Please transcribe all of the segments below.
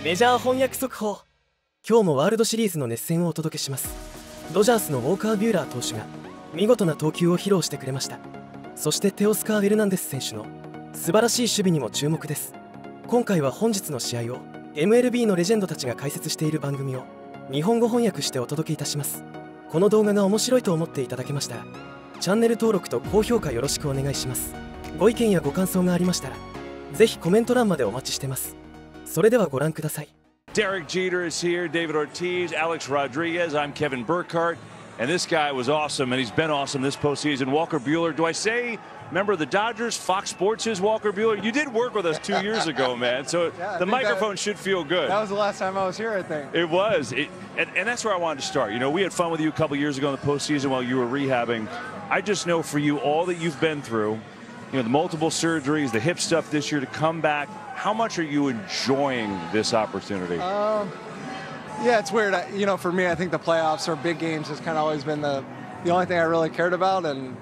メジャー翻訳速報。今日もワールドシリーズの熱戦をお届けします。ドジャースのウォーカー・ビューラー投手が見事な投球を披露してくれました。そしてテオスカー・エルナンデス選手の素晴らしい守備にも注目です。今回は本日の試合を MLB のレジェンドたちが解説している番組を日本語翻訳してお届けいたします。この動画が面白いと思っていただけましたらチャンネル登録と高評価よろしくお願いします。ご意見やご感想がありましたらぜひコメント欄までお待ちしてます。それではご覧ください。 Derek Jeter is here, David Ortiz, Alex Rodriguez, I'm Kevin Burkhardt, and this guy was awesome, and he's been awesome this postseason. Walker Buehler, do I say member of the Dodgers? Fox Sports is Walker Buehler. You did work with us 2 years ago, man, so yeah, the microphone should feel good. That was the last time I was here, I think. It was, and that's where I wanted to start. You know, we had fun with you a couple years ago in the postseason while you were rehabbing. I just know for you, all that you've been through, you know, the multiple surgeries, the hip stuff this year to come back, how much are you enjoying this opportunity? Yeah, it's weird. You know, for me, I think the playoffs or big games has kind of always been the only thing I really cared about, and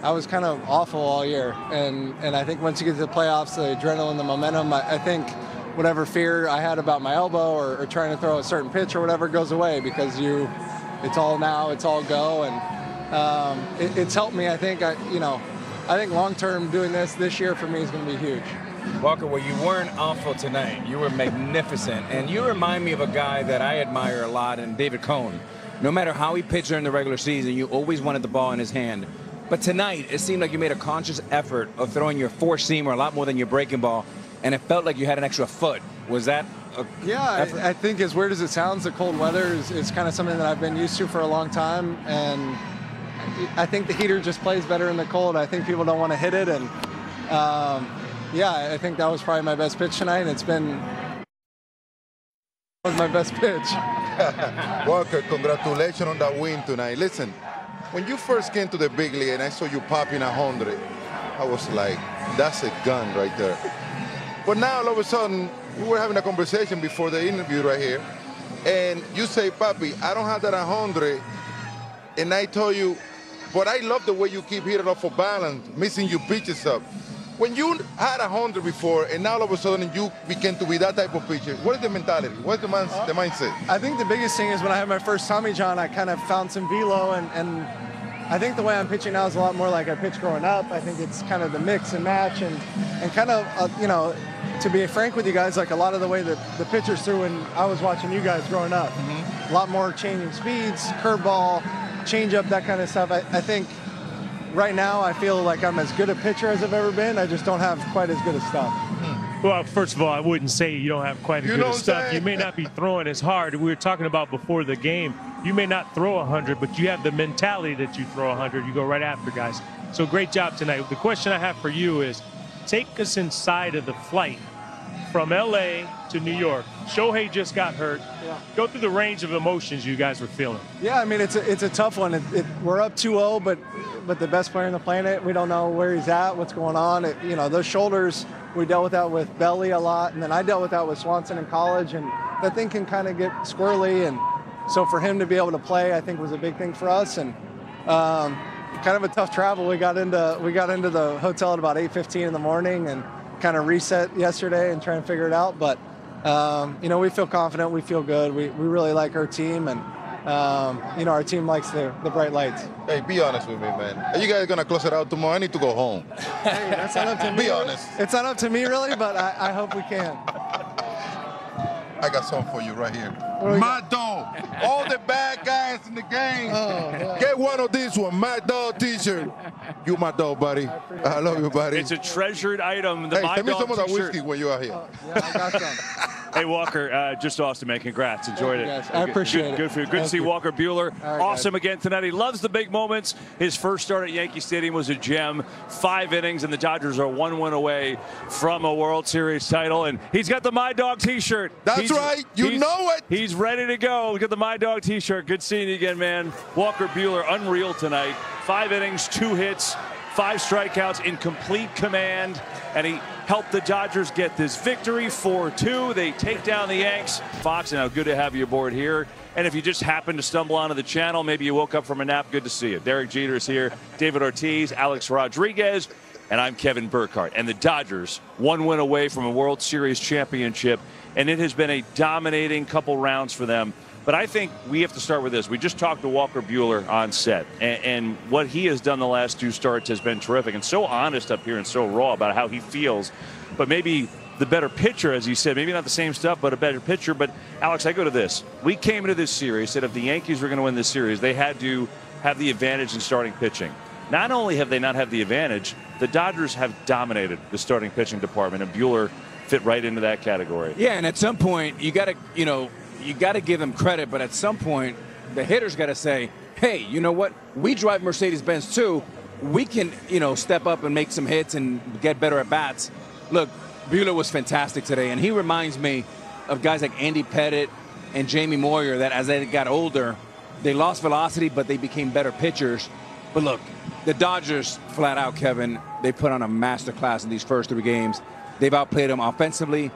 I was kind of awful all year. And I think once you get to the playoffs, the adrenaline, the momentum, I think whatever fear I had about my elbow or trying to throw a certain pitch or whatever goes away because it's all now, it's all go, and it's helped me. I think I think long-term doing this year for me is going to be huge. Walker, well, you weren't awful tonight. You were magnificent. And you remind me of a guy that I admire a lot, and David Cone. No matter how he pitched during the regular season, you always wanted the ball in his hand. But tonight, it seemed like you made a conscious effort of throwing your four-seamer a lot more than your breaking ball, and it felt like you had an extra foot. Was that a effort? I think as weird as it sounds, the cold weather is kind of something that I've been used to for a long time, and I think the heater just plays better in the cold. I think people don't want to hit it, and yeah, I think that was probably my best pitch tonight. It's been my best pitch. Walker, congratulations on that win tonight. Listen, when you first came to the big league and I saw you popping 100, I was like, that's a gun right there. But now all of a sudden, we were having a conversation before the interview right here, and you say, Papi, I don't have that 100, and I told you, but I love the way you keep hitting off for balance, missing your pitches up. When you had 100 before, and now all of a sudden you became to be that type of pitcher, what is the mentality? What's the mindset? I think the biggest thing is when I had my first Tommy John, I kind of found some velo, and I think the way I'm pitching now is a lot more like I pitched growing up. I think it's kind of the mix and match, and kind of, you know, to be frank with you guys, like a lot of the way that the pitchers threw when I was watching you guys growing up. A lot more changing speeds, curveball, changeup, that kind of stuff. I think right now I feel like I'm as good a pitcher as I've ever been. I just don't have quite as good a stuff. Well, first of all, I wouldn't say you don't have quite as good a stuff. You may not be throwing as hard. We were talking about before the game. You may not throw 100, but you have the mentality that you throw 100. You go right after guys. So great job tonight. The question I have for you is, take us inside of the flight from LA to New York. Shohei just got hurt. Yeah. Go through the range of emotions you guys were feeling. Yeah, I mean, it's a tough one. We're up 2-0, but the best player on the planet, we don't know where he's at, what's going on. You know, those shoulders, we dealt with that with Belly a lot, and then I dealt with that with Swanson in college, and that thing can kind of get squirrely, and so for him to be able to play, I think was a big thing for us, and kind of a tough travel. We got into the hotel at about 8:15 in the morning, and kind of reset yesterday and try and figure it out, but you know, we feel confident, we feel good, we really like our team, and you know, our team likes the bright lights. Hey, be honest with me, man. Are you guys gonna close it out tomorrow? I need to go home. Hey, that's not up to me. Be honest. It's not up to me really, but I hope we can. I got something for you right here. My dog. All the bad guys in the game. Get one of these one. My dog T-shirt. You my dog, buddy. I love you, buddy. It's a treasured item. The hey, My send me Dog some of that t-shirt. whiskey when you are here. Yeah, I got some. Hey, Walker, just awesome, man. Congrats. Enjoyed it. Guys. I appreciate it. Good for you. Good to see Walker Buehler. Right, awesome guys. again tonight. He loves the big moments. His first start at Yankee Stadium was a gem. 5 innings, and the Dodgers are 1 win away from a World Series title. And he's got the My Dog T-shirt. That's right. You know it. He's ready to go. Get the My Dog T-shirt. Good seeing you again, man. Walker Buehler, unreal tonight. 5 innings, 2 hits, 5 strikeouts, in complete command, and he helped the Dodgers get this victory 4-2. They take down the Yanks. Fox, now good to have you aboard here. And if you just happened to stumble onto the channel, maybe you woke up from a nap, good to see you. Derek Jeter is here, David Ortiz, Alex Rodriguez, and I'm Kevin Burkhardt. And the Dodgers, 1 win away from a World Series championship and it has been a dominating couple rounds for them. But I think we have to start with this. We just talked to Walker Buehler on set, and what he has done the last 2 starts has been terrific and so honest up here and so raw about how he feels. But maybe the better pitcher, as he said, maybe not the same stuff, but a better pitcher. But Alex, I go to this. We came into this series, said if the Yankees were going to win this series, they had to have the advantage in starting pitching. Not only have they not had the advantage, the Dodgers have dominated the starting pitching department, and Buehler fit right into that category. Yeah, and at some point, you got to give them credit, but at some point, the hitter's got to say, hey, you know what? We drive Mercedes-Benz too. We can, step up and make some hits and get better at bats. Look, Buehler was fantastic today, and he reminds me of guys like Andy Pettit and Jamie Moyer that as they got older, they lost velocity, but they became better pitchers. But look, the Dodgers, flat out, Kevin, they put on a masterclass in these first 3 games. They've outplayed them offensively,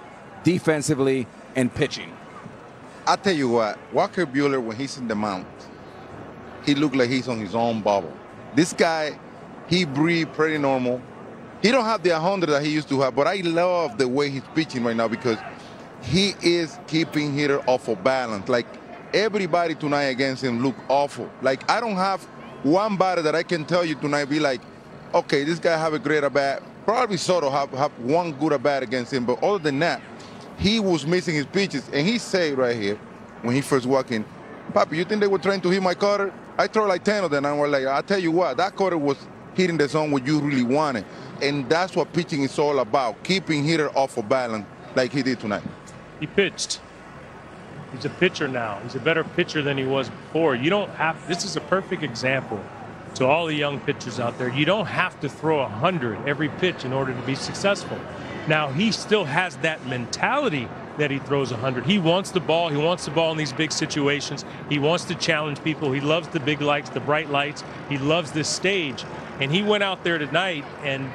defensively, and pitching. I'll tell you what, Walker Buehler, when he's in the mound, he looked like he's on his own bubble. This guy, he breathed pretty normal. He don't have the 100 that he used to have, but I love the way he's pitching right now because he is keeping hitter off of balance. Like, everybody tonight against him look awful. Like, I don't have one batter that I can tell you tonight be like, okay, this guy have a great at-bat. Probably Soto have one good at-bat against him, but other than that, he was missing his pitches. And he said right here, when he first walked in, Papi, you think they were trying to hit my cutter? I throw like 10 of them, and we're like, I'll tell you what, that cutter was hitting the zone what you really wanted. And that's what pitching is all about, keeping hitter off of balance like he did tonight. He pitched. He's a pitcher now. He's a better pitcher than he was before. You don't have, this is a perfect example to all the young pitchers out there. You don't have to throw 100 every pitch in order to be successful. Now, he still has that mentality that he throws 100. He wants the ball. He wants the ball in these big situations. He wants to challenge people. He loves the big lights, the bright lights. He loves this stage. And he went out there tonight and,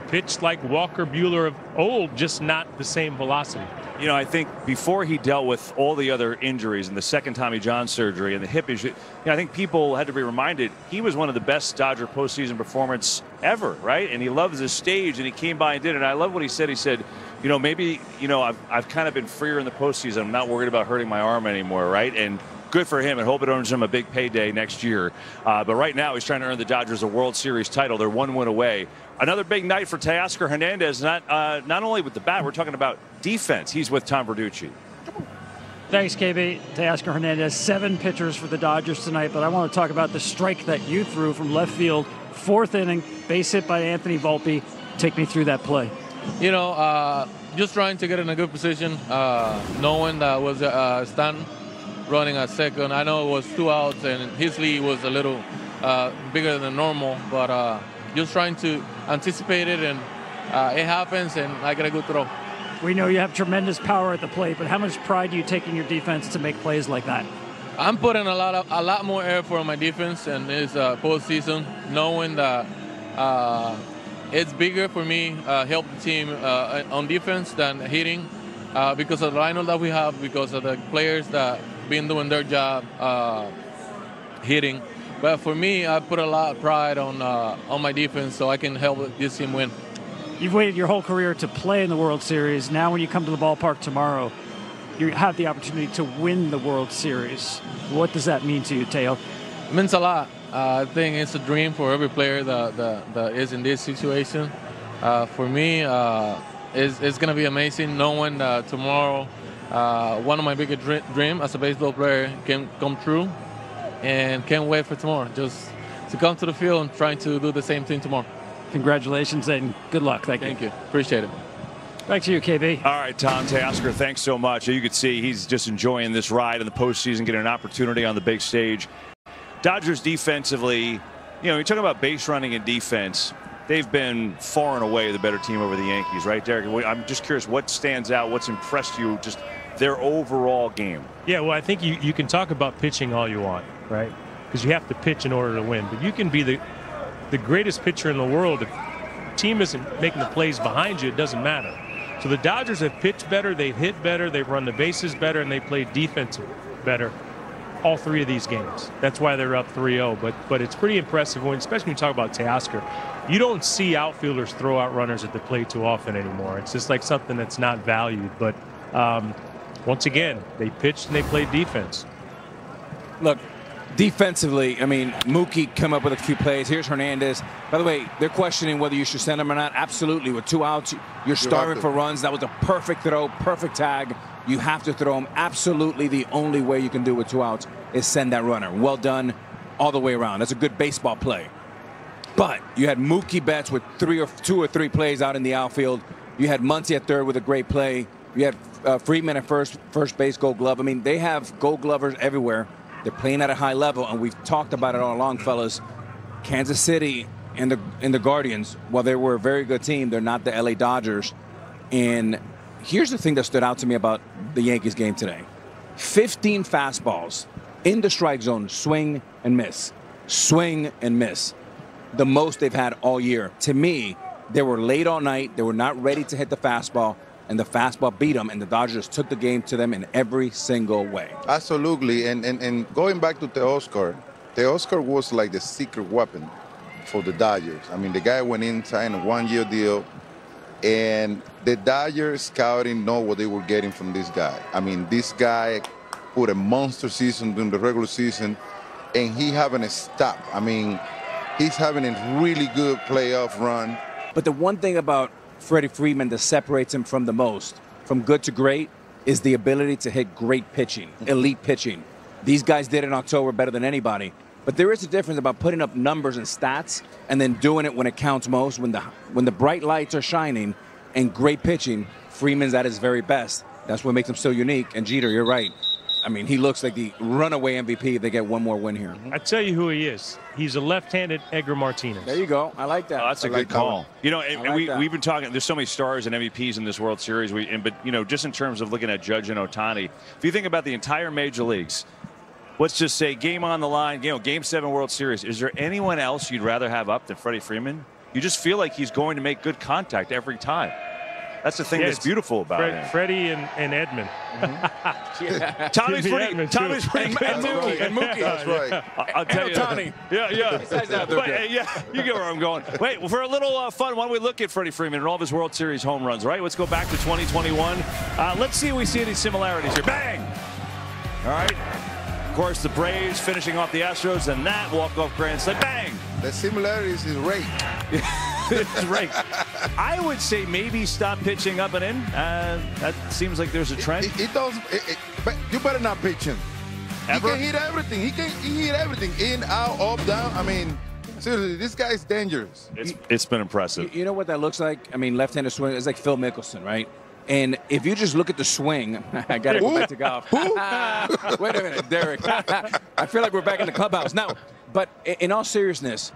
pitched like Walker Buehler of old, just not the same velocity. I think before he dealt with all the other injuries and the second Tommy John surgery and the hip issue, I think people had to be reminded he was one of the best Dodger postseason performance ever, right? And he loves this stage, and he came by and did it. And I love what he said. He said, maybe, I've kind of been freer in the postseason. I'm not worried about hurting my arm anymore, right? And good for him, and hope it earns him a big payday next year. But right now, he's trying to earn the Dodgers a World Series title. They're 1 win away. Another big night for Teoscar Hernandez, not only with the bat, we're talking about defense. He's with Tom Verducci. Thanks, KB. Teoscar Hernandez, 7 pitchers for the Dodgers tonight, but I want to talk about the strike that you threw from left field, 4th inning, base hit by Anthony Volpe. Take me through that play. Just trying to get in a good position, knowing that was Stanton running at second. I know it was 2 outs, and his lead was a little bigger than normal, but just trying to anticipate it, and it happens, and I get a good throw. We know you have tremendous power at the plate, but how much pride do you take in your defense to make plays like that? I'm putting a lot more effort on my defense in this postseason, knowing that it's bigger for me help the team on defense than hitting because of the lineup that we have, because of the players that been doing their job hitting. But for me, I put a lot of pride on my defense so I can help this team win. You've waited your whole career to play in the World Series. Now when you come to the ballpark tomorrow, you have the opportunity to win the World Series. What does that mean to you, Teo? It means a lot. I think it's a dream for every player that is in this situation. For me, it's going to be amazing knowing that tomorrow one of my biggest dreams as a baseball player can come true, and can't wait for tomorrow. Just to come to the field and trying to do the same thing tomorrow. Congratulations and good luck. Thank you. Appreciate it. Back to you, KB. All right, Tom Teoscar, thanks so much. You can see he's just enjoying this ride in the postseason, getting an opportunity on the big stage. Dodgers defensively, you're talking about base running and defense. They've been far and away the better team over the Yankees, right, Derek? I'm just curious, what stands out, what's impressed you, just their overall game? Yeah, well, I think you can talk about pitching all you want, right? Because you have to pitch in order to win. But you can be the greatest pitcher in the world. If the team isn't making the plays behind you, it doesn't matter. So the Dodgers have pitched better, they've hit better, they've run the bases better, and they played defense better all 3 of these games. That's why they're up 3-0. But it's pretty impressive, especially when you talk about Teoscar. You don't see outfielders throw out runners at the plate too often anymore. It's just like something that's not valued. But Once again, they pitched and they played defense. Look, defensively, I mean, Mookie come up with a few plays. Here's Hernandez. By the way, they're questioning whether you should send him or not. Absolutely. With 2 outs, you're starving for runs. That was a perfect throw, perfect tag. You have to throw him. Absolutely the only way you can do it with 2 outs is send that runner. Well done all the way around. That's a good baseball play. But you had Mookie Betts with 2 or 3 plays out in the outfield. You had Muncy at third with a great play. You had Freeman at first base, Gold Glove. I mean, they have Gold Glovers everywhere. They're playing at a high level, and we've talked about it all along, fellas. Kansas City and the Guardians, while they were a very good team, they're not the LA Dodgers. And here's the thing that stood out to me about the Yankees game today. 15 fastballs in the strike zone, swing and miss. Swing and miss. The most they've had all year. To me, they were late all night. They were not ready to hit the fastball, and the fastball beat them, and the Dodgers took the game to them in every single way. Absolutely. And going back to Teoscar was like the secret weapon for the Dodgers. I mean, the guy went in, signed a 1-year deal, and the Dodgers scouting know what they were getting from this guy. I mean, this guy put a monster season during the regular season, and he haven't stopped. I mean, he's having a really good playoff run. But the one thing about Freddie Freeman that separates him from the most, from good to great, is the ability to hit great pitching, elite pitching. These guys did it in October better than anybody. But there is a difference about putting up numbers and stats and then doing it when it counts most, when the bright lights are shining and great pitching. Freeman's at his very best. That's what makes him so unique. And Jeter, you're right. I mean, he looks like the runaway MVP if they get one more win here. I tell you who he is. He's a left-handed Edgar Martinez. There you go. I like that. Oh, that's a good call. You know, and we've been talking, there's so many stars and MVPs in this World Series. But, you know, just in terms of looking at Judge and Ohtani, if you think about the entire major leagues, let's just say game on the line, you know, Game 7 World Series, is there anyone else you'd rather have up than Freddie Freeman? You just feel like he's going to make good contact every time. That's the thing that's beautiful about him. Freddie and Edmund. Tommy's pretty good. And Mookie. That's right. I'll tell you. Ohtani. Yeah. But, yeah, you get where I'm going. Wait, well, for a little fun, why don't we look at Freddie Freeman and all of his World Series home runs, right? Let's go back to 2021. Let's see if we see any similarities here. Bang! All right. Of course, the Braves finishing off the Astros, and that walk-off grand slam. Bang! The similarities is rate. It's right. I would say maybe stop pitching up and in. That seems like there's a trend. But you better not pitch him. Ever? He can hit everything. He hit everything. In, out, up, down. I mean, seriously, this guy's dangerous. It's been impressive. You know what that looks like? I mean, left-handed swing. It's like Phil Mickelson, right? And if you just look at the swing, I got to go back to golf. Wait a minute, Derek. I feel like we're back in the clubhouse now. But in all seriousness,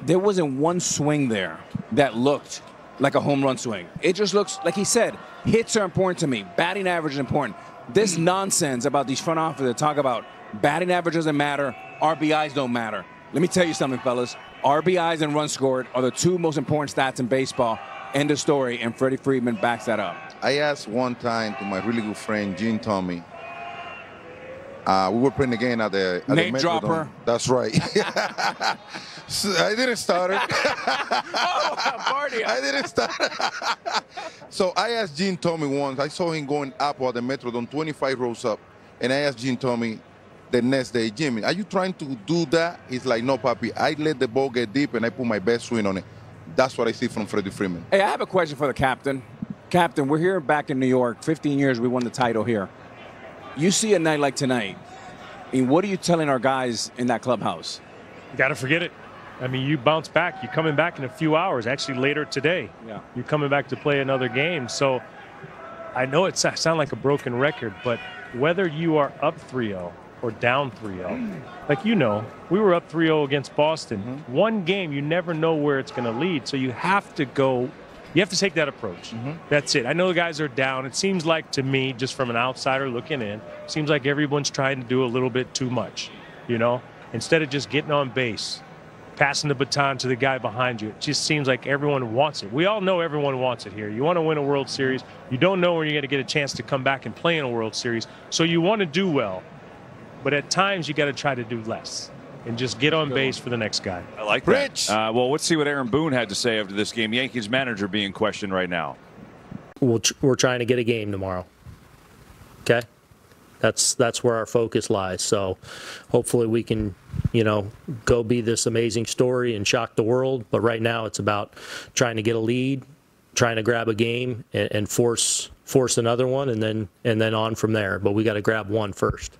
there wasn't one swing there that looked like a home run swing. It just looks, like he said, hits are important to me. Batting average is important. This nonsense about these front offices that talk about batting average doesn't matter, RBIs don't matter. Let me tell you something, fellas. RBIs and runs scored are the 2 most important stats in baseball. End of story, and Freddie Freeman backs that up. I asked one time to my really good friend, Gene Tommy. We were playing the game at the Name Metrodome. dropper. That's right. So I didn't start it. Party. I didn't start it. So I asked Gene Tommy once. I saw him going up at the Metrodome, 25 rows up. And I asked Gene Tommy the next day, Jimmy, are you trying to do that? He's like, no, Papi. I let the ball get deep, and I put my best swing on it. That's what I see from Freddie Freeman. Hey, I have a question for the captain. Captain, we're here back in New York. 15 years we won the title here. You see a night like tonight, I mean, what are you telling our guys in that clubhouse? You got to forget it. I mean, you bounce back. You're coming back in a few hours, actually later today. Yeah. You're coming back to play another game. So I know it sounds like a broken record, but whether you are up 3-0 or down 3-0, like you know, we were up 3-0 against Boston. One game, you never know where it's going to lead. So you have to go. You have to take that approach. That's it. I know the guys are down. It seems like to me, just from an outsider looking in, seems like everyone's trying to do a little bit too much, you know, instead of just getting on base, passing the baton to the guy behind you. It just seems like everyone wants it. We all know everyone wants it here. You want to win a World Series. You don't know when you're going to get a chance to come back and play in a World Series. So you want to do well, but at times you got to try to do less and just get on base for the next guy. I like that. Well, let's see what Aaron Boone had to say after this game. Yankees manager being questioned right now. We're trying to get a game tomorrow. Okay, that's where our focus lies. So hopefully we can, go be this amazing story and shock the world. But right now it's about trying to get a lead, trying to grab a game and force another one, and then on from there. But we got to grab one first.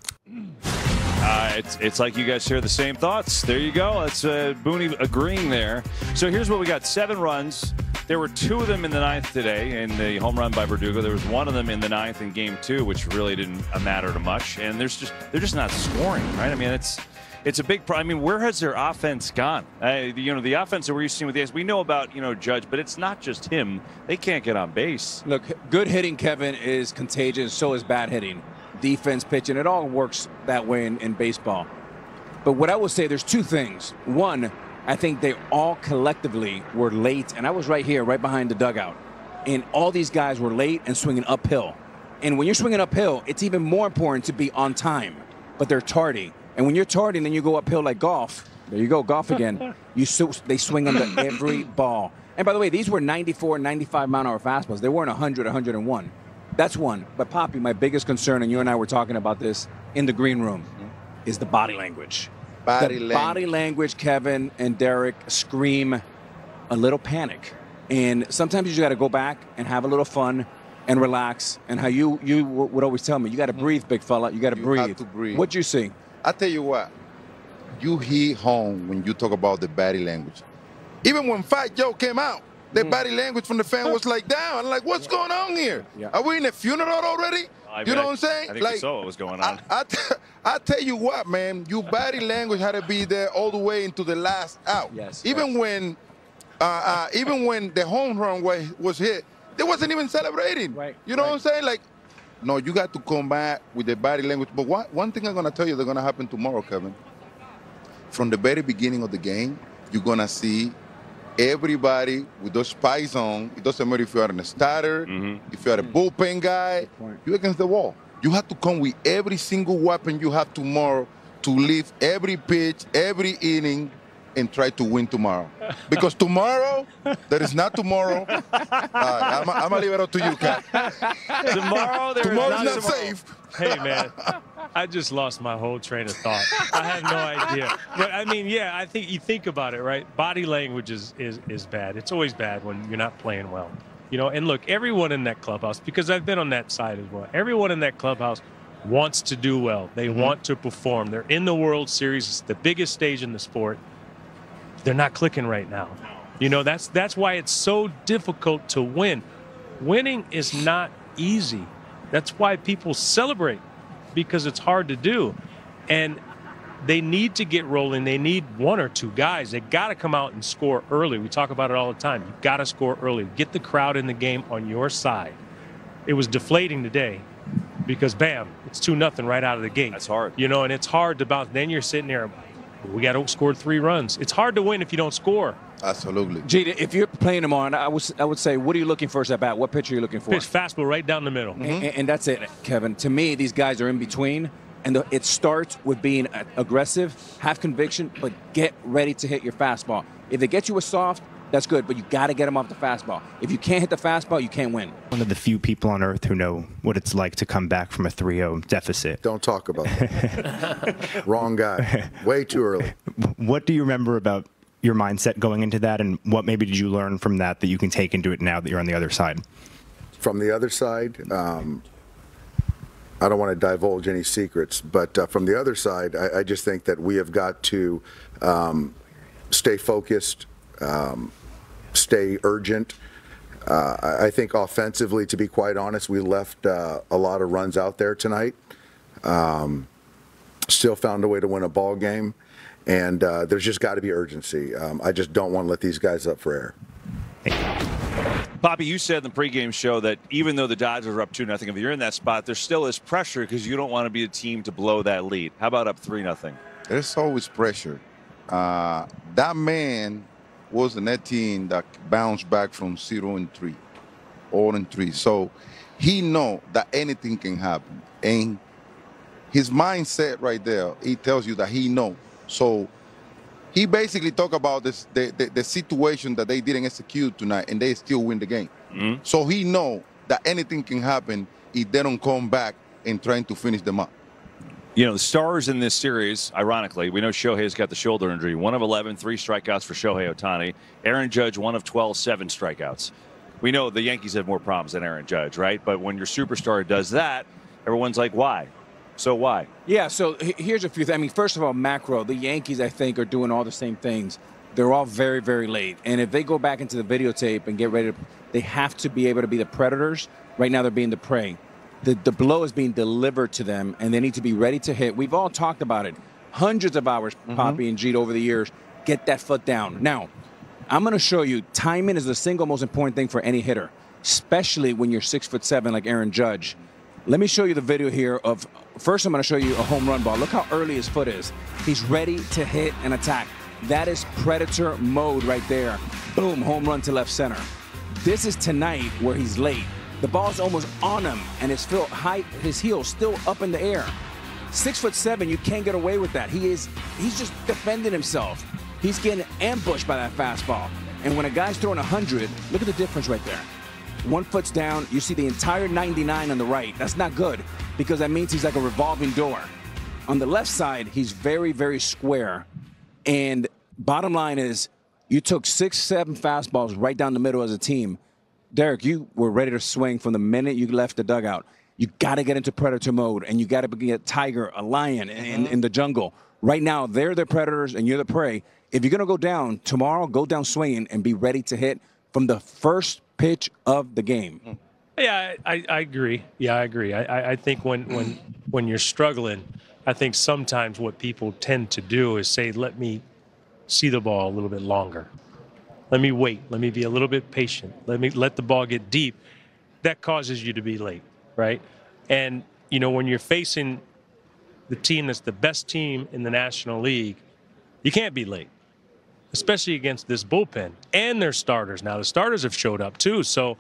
It's like you guys share the same thoughts. There you go. That's Booney agreeing there. So here's what we got: 7 runs. There were 2 of them in the 9th today in the home run by Verdugo. There was 1 of them in the 9th in Game 2, which really didn't matter to much. And they're just not scoring, right? I mean, it's a big problem. I mean, where has their offense gone? The offense that we're used to seeing with the A's, we know about, Judge, but it's not just him. They can't get on base. Look, good hitting, Kevin, is contagious. So is bad hitting. Defense, pitching, it all works that way in baseball. But what I will say, there's 2 things. One, I think they all collectively were late, and I was right here, right behind the dugout, and all these guys were late and swinging uphill. And when you're swinging uphill, it's even more important to be on time, but they're tardy. And when you're tardy and then you go uphill like golf, there you go, golf again, they swing under every ball. And by the way, these were 94, 95-mile-an-hour fastballs. They weren't 100, 101. That's one. But, Poppy, my biggest concern, and you and I were talking about this in the green room, is the body language. Body language, Kevin and Derek, scream a little panic. And sometimes you just got to go back and have a little fun and relax. And how you would always tell me, you got to breathe, big fella. You got to breathe. Have to breathe. What'd you see? I tell you what, you hit home when you talk about the body language. Even when Fat Joe came out, the body language from the fan was like down. I'm like, what's going on here? Yeah. Are we in a funeral already? You know what I'm saying? I think we saw what was going on. I tell you what, man, your body language had to be there all the way into the last out. Yes. Even when the home run was hit, they wasn't even celebrating. Right. You know what I'm saying? Like, no, you got to come back with the body language. But one thing I'm going to tell you that's going to happen tomorrow, Kevin. From the very beginning of the game, you're going to see everybody with those spikes on. It doesn't matter if you are a starter, if you are a bullpen guy, you're against the wall. You have to come with every single weapon you have tomorrow to live every pitch, every inning, and try to win tomorrow. Because tomorrow, there is not tomorrow. I'm going to leave it up to you, Kat. Tomorrow's not safe. Hey, man, I just lost my whole train of thought. I have no idea. But, I mean, yeah, I think you think about it, right? Body language is bad. It's always bad when you're not playing well. And look, everyone in that clubhouse, because I've been on that side as well, everyone in that clubhouse wants to do well. They want to perform. They're in the World Series. It's the biggest stage in the sport. They're not clicking right now. That's why it's so difficult to win. Winning is not easy. That's why people celebrate, because it's hard to do. And they need to get rolling. They need 1 or 2 guys. They got to come out and score early. We talk about it all the time. You got to score early. Get the crowd in the game on your side. It was deflating today because, bam, it's 2-0 right out of the gate. That's hard. And it's hard to bounce. Then you're sitting there, we got to score 3 runs. It's hard to win if you don't score. Absolutely. Gee, if you're playing tomorrow, I would say, what are you looking for at bat? What pitch are you looking for? Pitch fastball right down the middle. And that's it, Kevin. To me, these guys are in between. And it starts with being aggressive, have conviction, but get ready to hit your fastball. If they get you a soft, that's good, but you got to get them off the fastball. If you can't hit the fastball, you can't win. One of the few people on earth who know what it's like to come back from a 3-0 deficit. Don't talk about that. Wrong guy. Way too early. What do you remember about your mindset going into that, and what maybe did you learn from that you can take into it now that you're on the other side? From the other side, I don't want to divulge any secrets, but from the other side, I just think that we have got to stay focused, stay urgent. I think offensively, to be quite honest, we left a lot of runs out there tonight. Still found a way to win a ball game, and there's just got to be urgency. I just don't want to let these guys up for air. Bobby, you said in the pregame show that even though the Dodgers are up 2-0, if you're in that spot, there still is pressure because you don't want to be a team to blow that lead. How about up 3-0? There's always pressure. That man was in that team that bounced back from 0-3, 0-3. So he know that anything can happen. And his mindset right there, he tells you that he know. So he basically talked about this, the situation that they didn't execute tonight, and they still win the game. So he know that anything can happen if they don't come back and trying to finish them up. You know, the stars in this series, ironically, we know Shohei's got the shoulder injury. 1 of 11, 3 strikeouts for Shohei Ohtani. Aaron Judge, 1 of 12, 7 strikeouts. We know the Yankees have more problems than Aaron Judge, right? But when your superstar does that, everyone's like, why? So why? Yeah, so here's a few things. I mean, first of all, macro, the Yankees, I think, are doing all the same things. They're all very, very late. And if they go back into the videotape and get ready to, they have to be able to be the predators. Right now, they're being the prey. The blow is being delivered to them, and they need to be ready to hit. We've all talked about it. Hundreds of hours, Poppy and Jeet, over the years. Get that foot down. Now, I'm going to show you timing is the single most important thing for any hitter, especially when you're 6'7" like Aaron Judge. Let me show you the video here of, first I'm going to show you a home run ball. Look how early his foot is. He's ready to hit and attack. That is predator mode right there. Boom, home run to left center. This is tonight where he's late. The ball's almost on him, and his heel's still up in the air. 6'7", you can't get away with that. He's just defending himself. He's getting ambushed by that fastball. And when a guy's throwing 100, look at the difference right there. 1 foot's down, you see the entire 99 on the right. That's not good, because that means he's like a revolving door. On the left side, he's very, very square. And bottom line is, you took 6, 7 fastballs right down the middle as a team. Derek, you were ready to swing from the minute you left the dugout. You got to get into predator mode, and you got to be a tiger, a lion in the jungle. Right now, they're the predators, and you're the prey. If you're going to go down tomorrow, go down swinging and be ready to hit from the first pitch of the game. Yeah, I agree. Yeah, I agree. I think when you're struggling, I think sometimes what people tend to do is say, let me see the ball a little bit longer. Let me wait. Let me be a little bit patient. Let the ball get deep. That causes you to be late, right? And, you know, when you're facing the team that's the best team in the National League, you can't be late, especially against this bullpen and their starters. Now, the starters have showed up too. So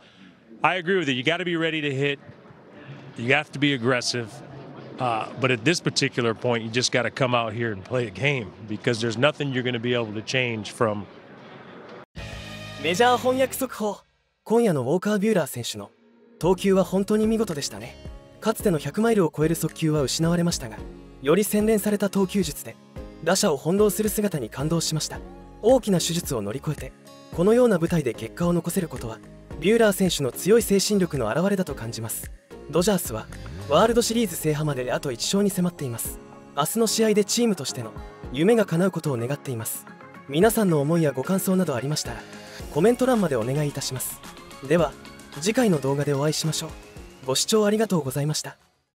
I agree with you. You got to be ready to hit. You have to be aggressive. But at this particular point, you just got to come out here and play a game, because there's nothing you're going to be able to change from. メジャー翻訳速報。今夜のウォーカー・ビューラー選手の投球は本当に見事でしたね。かつての100マイルを超える速球は失われましたが、より洗練された投球術で打者を翻弄する姿に感動しました。大きな手術を乗り越えてこのような舞台で結果を残せることは、ビューラー選手の強い精神力の表れだと感じます。ドジャースはワールドシリーズ制覇まであと1勝に迫っています。明日の試合でチームとしての夢が叶うことを願っています。皆さんの思いやご感想などありましたらコメント欄までお願いいたします。では次回の動画でお会いしましょう。ご視聴ありがとうございました。